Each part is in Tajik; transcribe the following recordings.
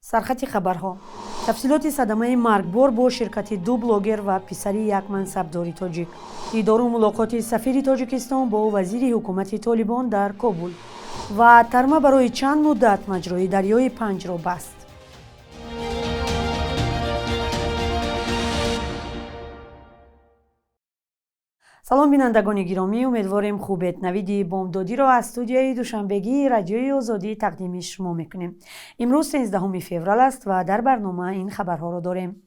سرخط خبرها. تفصیلات صدمه مرگبار با شرکت دو بلاگر و پسری یک منصبداری تاجیک. دیدار و ملاقات سفیر تاجیکستان با وزیر حکومت طالبان در کابل و ترمه برای چند مدت مجرای دریای پنج را بست. سلام بینندگان گرامی، امیدواریم خوبید. نوید بامدادی را از استودیوی دوشنبگی رادیوی آزادی تقدیم شما میکنیم. امروز 13 فوریه است و در برنامه این خبرها را داریم.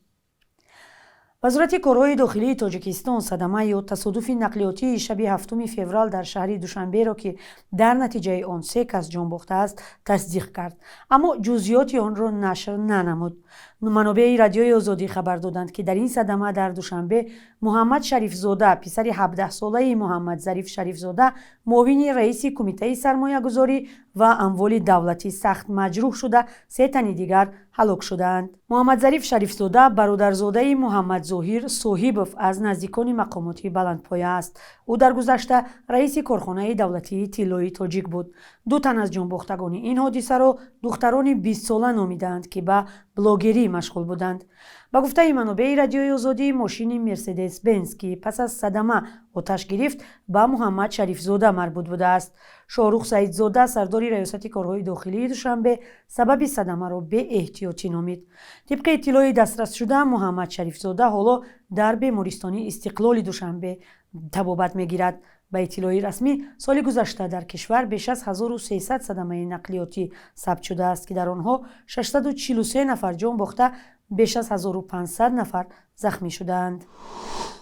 وزارت کارهای داخلی تاجیکستان صدمه یا تصادف نقلیاتی شب 7 فوریه در شهر دوشنبه را که در نتیجه آن 3 کس جان باخته است تصدیق کرد، اما جزئیات آن را نشر ننمود. منابع رادیوی آزادی خبر دادند که در این صدمه در دوشنبه محمد شریف زاده پسر 17 ساله محمد ظریف شریف زاده معاون رئیس کمیته سرمایه گذاری و اموال دولتی سخت مجروح شده، 3 تن دیگر هلاک شدند. محمد ظریف شریف زاده برادرزاده محمد ظاهر صاحبوف از نزدیکان مقامات بلندپایه است. او در گذشته رئیس کارخانه دولتی طلای تاجیک بود. 2 تن از جان باختگان این حادثه را دختران 20 ساله نامیدند که به بلاگری مشغول بودند. با گفته منابع رادیوی آزادی، ماشین مرسدس بنز که پس از صدمه آتش گرفت به محمد شریف زاده مربوط بوده است. شاهرخ سعید زاده سردار ریاست کارهای داخلی دوشنبه سبب صدمه را به احتیاطی نامید. طبق اطلاع دسترس شده، محمد شریف زاده حالا در بیمارستان استقلال دوشنبه طبابت میگیرد. با اطلاع رسمی، سال گذشته در کشور بیش از 1300 صدمه نقلیاتی ثبت شده است که در آنها 643 نفر جان باخته، بیش از 1500 نفر زخمی شدند.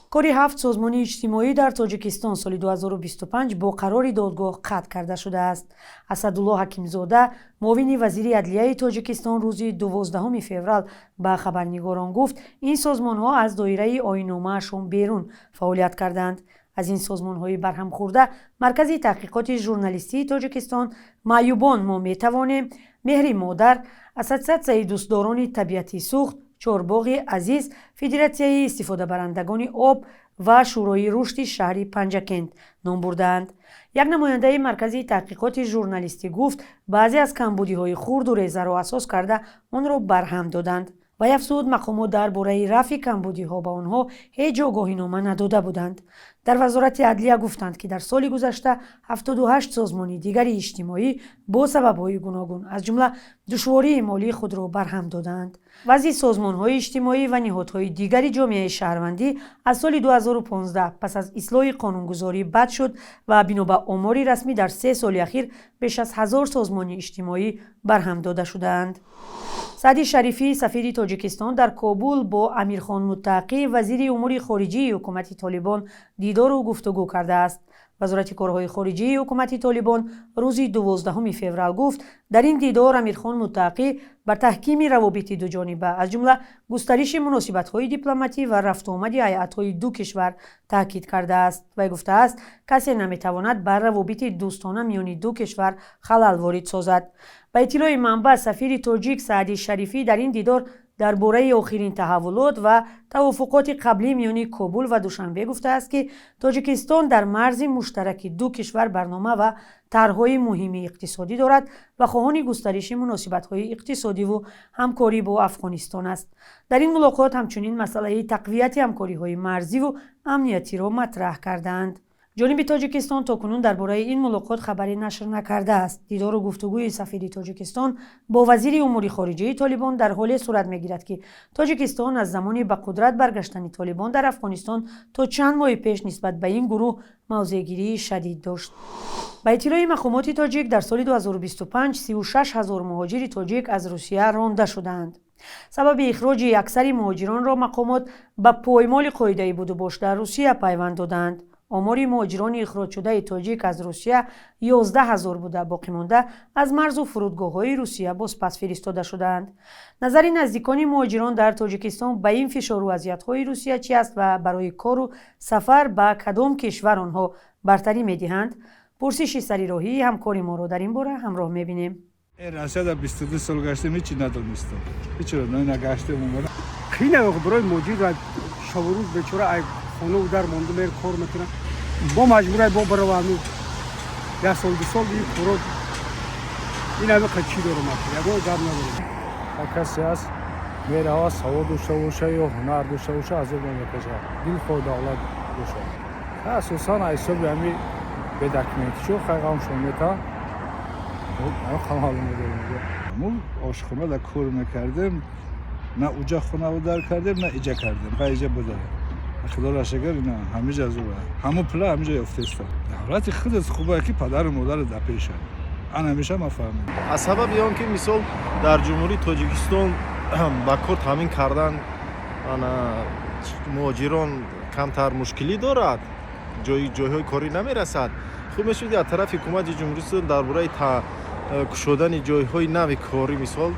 کاری 7 سازمان اجتماعی در تاجیکستان سال 2025 با قرار دادگاه قطع کرده شده است. اسدالله حکیمزاده معاون وزیر عدلیه تاجیکستان روز 12 فوریه به خبرنگاران گفت این سازمان ها از دایره آیین‌نامه‌شان بیرون فعالیت کردند. از این سازمان های برهم خورده مرکز تحقیقات ژورنالیستی تاجیکستان، معیوبان ما میتوانیم، مهر مادر، اساتید دوستداران طبیعتی سوخت، چهارباغ عزیز، فدراسیون استفاده برندگان آب و شورای رشد شهر پنجکند نام بردند. یک نماینده مرکز تحقیقات ژورنالیستی گفت بعضی از کمبودی‌های خرد و ریزه را اساس کرده آن را برهم دادند و افزود مقامات درباره رفع کمبودی‌ها به آنها هیچ آگاهی‌نامه نداده بودند. در وزارت عدلیه گفتند که در سال گذشته 78 سازمان دیگر اجتماعی با سبب‌های گوناگون از جمله دشواری مالی خود را برهم دادند. وضع سازمان‌های اجتماعی و نهادهای دیگر جامعه شهروندی از سال 2015 پس از اصلاح قانونگذاری بد شد و بنا به آمار رسمی در 3 سال اخیر بیش از 1000 سازمان اجتماعی برهم داده شدند. سعدی شریفی سفیر تاجیکستان در کابل با امیرخان متقی وزیر امور خارجه حکومت طالبان دیدار و گفتگو کرده است. وزارت کارهای خارجه حکومت طالبان روز 12 فوریه گفت در این دیدار امیرخان متقی بر تحکیم روابط دو جانبه از جمله گسترش مناسبت‌های دیپلماتی و رفت و آمد هیئت‌های دو کشور تاکید کرده است و گفته است کسی نمی‌تواند بر روابط دوستانه میان دو کشور خلل وارد سازد. با اطلاع منبع، سفیر تاجیک سعدی شریفی در این دیدار درباره آخرین تحولات و توافقات قبلی میان کابل و دوشنبه گفته است که تاجیکستان در مرز مشترک دو کشور برنامه و طرح‌های مهم اقتصادی دارد و خواهان گسترش مناسبت‌های اقتصادی و همکاری با افغانستان است. در این ملاقات همچنین مسئله تقویت همکاری‌های مرزی و امنیتی را مطرح کردند. جانب تاجیکستان تاکنون درباره این ملاقات خبری نشر نکرده است. دیدار و گفتگوی سفیر تاجیکستان با وزیر امور خارجه طالبان در حال صورت می‌گیرد که تاجیکستان از زمانی به قدرت برگشتن طالبان در افغانستان تا چند ماه پیش نسبت به این گروه موضع‌گیری شدید داشت. با اطلاع مقامات تاجیک در سال 2025 36,000 مهاجر تاجیک از روسیه رانده شدند. سبب اخراج اکثر مهاجران را مقامات به پایمال قاعده بود و باش در روسیه پیوند دادند. آمار مهاجران اخراج شده تاجیک از روسیه 11,000 بوده، باقی مانده از مرز و فرودگاه‌های روسیه باز پس فرستاده شدند. نظر نزدیکان مهاجران در تاجیکستان به این فشار و اذیت‌های روسیه چی است و برای کار و سفر به کدام کشور آنها برتری می‌دهند؟ پرسش سری راهی همکاری ما را در این باره همراه می‌بینیم. راستا 22 سال گشتم هیچی ندانستم. هیچ رو نگشتم اونجا. خیلی برای موجود و شب روز بیچاره خانه و در مونده میر کار میکنه. با مجبوره با بروانو. یا سال 2 سال دیگه کارو این همه قچی دارم. یا با گام ندارم. کسی است میره ها سواد داشته باشه یا هنر داشته باشه از اون میکشه دل خود دولت باشه اساسا حساب همین به دکمنتی شو خیلی شومیتا اون خمال میگه ما آشخونه در کار میکردیم نه اوجا خونه رو در کردیم نه ایجا کردیم پای ایجا بوده خدا را شکر نه همه جا زوره همه پلا همه جا یافته است دولت خود از خوبه که پدر و مادر در پیش آن همیشه ما فهمیم از سبب که مثال در جمهوری تاجیکستان با کرد همین کردن مهاجران کمتر مشکلی دارد جایهای کاری نمیرسد خوب میشود از طرف حکومت جمهوری اسلامی درباره کشودن جایهای نو کاری مثال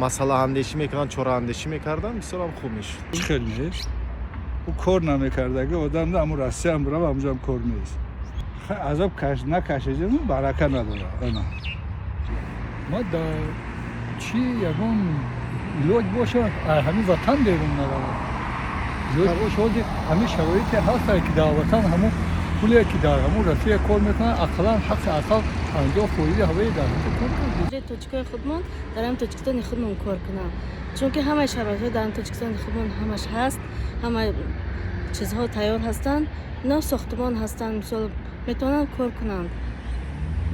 مسئله اندیشی میکنن چاره اندیشی میکردن مثال هم خوب میشد خیلی نیست او کار نمیکرده که آدم نه امو راستی هم برم همونجا هم کار نیست عذاب نکشه برکه نداره ما در چی یکون لوج باشه همین وطن بیرون نداره لوج باشه همین شرایطی هست که در وطن همون پولی که در همون رسیه کار میکنن اقلا حق اصل انجا فوری هوایی در توجیکای خودمان در هم تاجیکستان خودمان کار کنم چون که همه شرایط در هم تاجیکستان خودمان همش هست همه چیزها تیار هستند نه ساختمان هستند مثلا میتونن کار کنند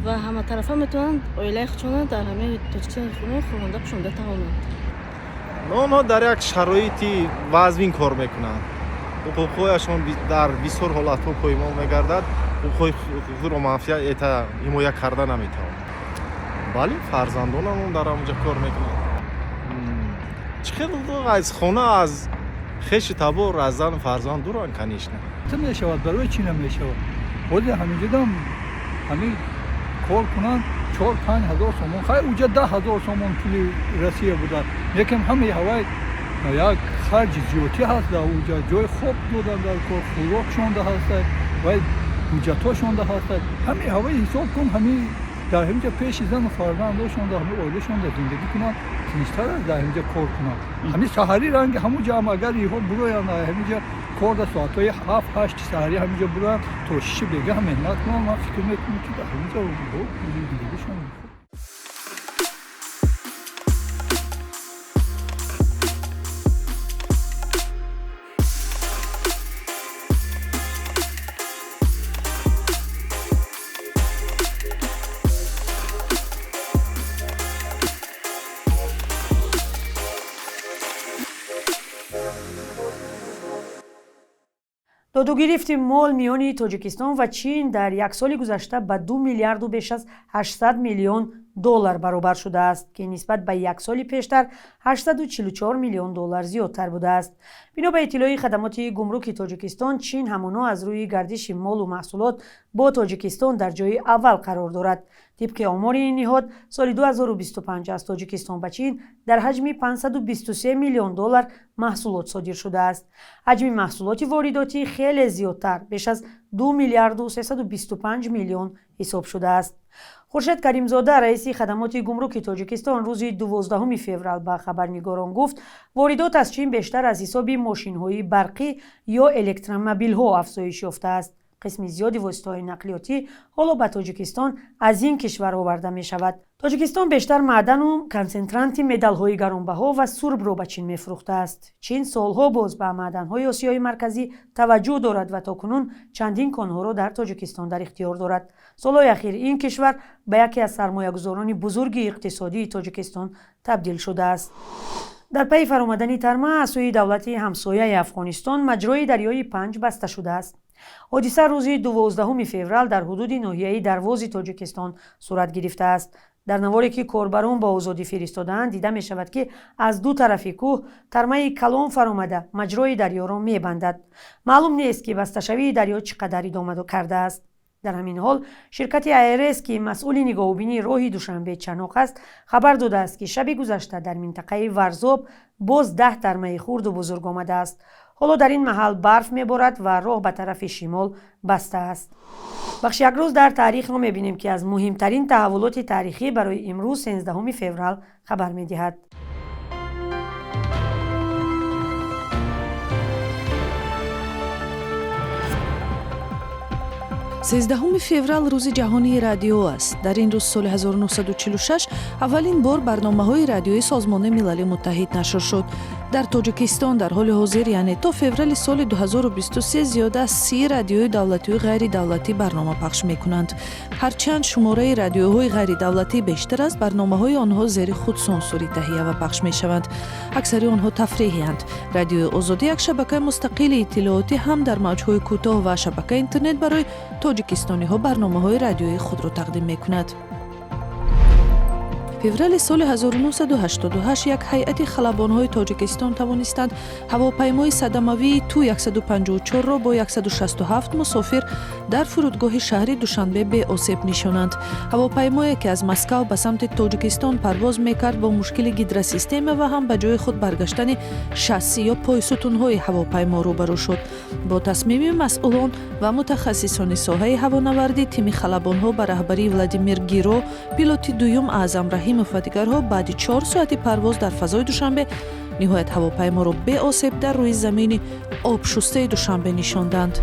و همه طرفا میتونن اویلای خودشون در همه تاجیکستان خودمان خوانده بشونده تمامند آنها در یک شرایطی وضعین کار میکنند حقوقهایشان در بسیار حالتها پایمال میگردد حقوق را منفی حمایت کرده نمیتوانند بله فرزندانمون در آنجا کار میکنند چقدر از خانه از خیش تبار از زن فرزند دورن کنیشنه چه میشود برای چی نمیشود خود همینجا دم همین کار کنن 4-5 هزار سومون خیلی اونجا 10 هزار سومون پولی رسیه بودن یکم همه هوای یک خرج زیادی هست در اونجا جای خوب دادن در کار خوراکشون ده هست و بودجه‌هاشون ده هست همه هوای حساب کن همه در همینجا پیش زن و فرزنداشون ده همه عائله‌شون ده زندگی کنن تیزتر از در همینجا کار کنن همه سحری رنگ همونجا هم اگر یهو بروین همینجا کار در ساعتهای 7-8 سحری همینجا بروین تا 6 بیگه هم مهنت کنن من فکر میکنم که در همینجا زندگیشون دادوگیری مال میانی تاجیکستان و چین در یک سال گذشته به 2 میلیارد و بیش از 800 میلیون دلار برابر شده است که نسبت به یک سال پیشتر 844 میلیون دلار زیادتر بوده است. بنا به اطلاع خدمات گمرک تاجیکستان، چین همانا از روی گردش مال و محصولات با تاجیکستان در جای اول قرار دارد. طبق آمار این نهاد، سال 2025 از تاجیکستان به چین در حجم 523 میلیون دلار محصولات صادر شده است. حجم محصولات وارداتی خیلی زیادتر، بیش از 2 میلیارد و 325 میلیون حساب شده است. خورشید کریمزاده رئیس خدمات گمرک تاجیکستان روز 12 فوریه به خبرنگاران گفت واردات از چین بیشتر از حساب ماشین‌های برقی یا الکترومبیل‌ها افزایش یافته است. قسم زیادی وسایل نقلیاتی حالا به تاجیکستان از این کشور آورده می شود. تاجیکستان بیشتر معدن و کنسنترانت متال‌های گرانبها و سرب را به چین می‌فروخته است. چین سالها باز به معدن‌های آسیای مرکزی توجه دارد و تاکنون چندین کانها را در تاجیکستان در اختیار دارد. سالهای اخیر این کشور به یکی از سرمایه‌گذاران بزرگ اقتصادی تاجیکستان تبدیل شده است. در پی فرآمدن ترمه از سوی دولت همسایه افغانستان مجرای دریای پنج بسته شده است. حادثه روز 12 فوریه در حدود ناحیه درواز تاجیکستان صورت گرفته است. در نواری که کاربران با آزادی فرستادند دیده می شود که از دو طرف کوه ترمه کلان فرآمده مجرای دریا را می بندد. معلوم نیست که بسته شوی دریا چقدر ادامه کرده است. در همین حال شرکت ایرس که مسئول نگاهبینی راه دوشنبه چناق است خبر داده است که شب گذشته در منطقه ورزاب باز 10 ترمه خرد و بزرگ آمده است. حالا در این محل برف میبارد و راه به طرف شمال بسته است. بخش یک روز در تاریخ را میبینیم که از مهمترین تحولات تاریخی برای امروز 13 فوریه خبر میدهد. 13 феврал рӯзи ҷаҳонии радио аст. Дар ин рӯз соли 1946 аввалин бор барномаҳои радиои Созмони Милали Муттаҳид нашр шуд. Дар Тоҷикистон дар ҳоли ҳозир, яъне то феврали соли 2023, зиёда аз 30 радиои давлатию ғайридавлатӣ барнома пахш мекунанд. ҳарчанд шумораи радиоҳои ғайридавлатӣ бештар аст, барномаҳои онҳо зери худ сенсурӣ таҳия ва пахш мешаванд. аксари онҳо тафриҳианд. Радиои Озодӣ як шабакаи мустақили иттилоотӣ ҳам дар мавҷҳои кӯтоҳ ва шабакаи интернет барои тоҷикистониҳо барномаҳои радиои худро тақдим мекунад. феврали соли 1988 як ҳайати халабонҳои Тоҷикистон тавонистанд ҳавопаймои садамавии Ту-154-ро бо 167 мусофир дар фурудгоҳи шаҳри Душанбе беосеб нишонанд. ҳавопаймое, ки аз Москав ба самти Тоҷикистон парвоз мекард, бо мушкили гидросистема ва ҳам ба ҷои худ баргаштани шасси ё пойсутунҳои ҳавопаймо рӯбарӯ шуд. бо тасмими масъулон ва мутахассисони соҳаи ҳавонавардӣ, тими халабонҳо ба раҳбарии Владимир Гиро, пилоти дуюм Аъзам Раҳимов ва дигарҳо баъди 4 соати парвоз дар фазои Душанбе ниҳоят ҳавопайморо беосеб дар рӯи замини обшустаи Душанбе нишонданд.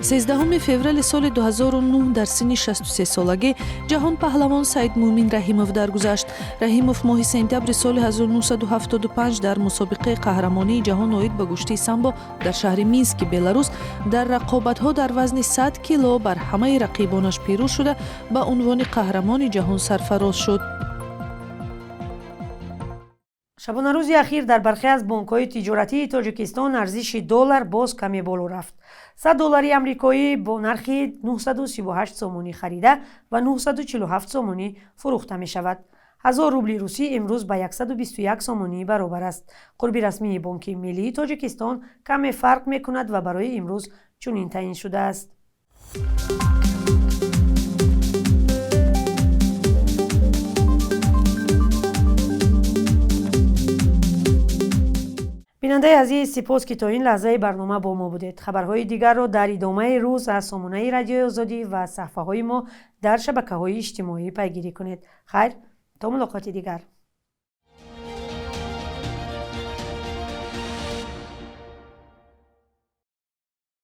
13 феврали соли 2009 дар синни 63-солагӣ ҷаҳонпаҳлавон Саидмӯмин Раҳимов даргузашт. Раҳимов моҳи сентябри соли 1975 дар мусобиқаи қаҳрамонии ҷаҳон оид ба гӯштии самбо дар шаҳри Мински, Беларус, дар рақобатҳо дар вазни 100 кило бар ҳамаи рақибонаш пирӯз шуда, ба унвони қаҳрамони ҷаҳон сарфароз шуд. шабонарӯзи ахир дар бархе аз бонкҳои тиҷоратии Тоҷикистон арзиши доллар боз каме боло рафт. $100 амрикоӣ бо нархи 938 сомонӣ харида ва 947 сомонӣ фурӯхта мешавад. 1000 рубли русӣ имрӯз ба 121 сомонӣ баробар аст. қурби расмии Бонки Миллии Тоҷикистон каме фарқ мекунад ва барои имрӯз чунин таъин шудааст. бинандаи азиз, сипос ки то ин лаҳзаи барнома бо мо будед. хабарҳои дигарро дар идомаи рӯз аз сомонаи радиои Озодӣ ва саҳифаҳои мо дар шабакаҳои иҷтимоӣ пайгирӣ кунед. хайр, то мулоқоти дигар.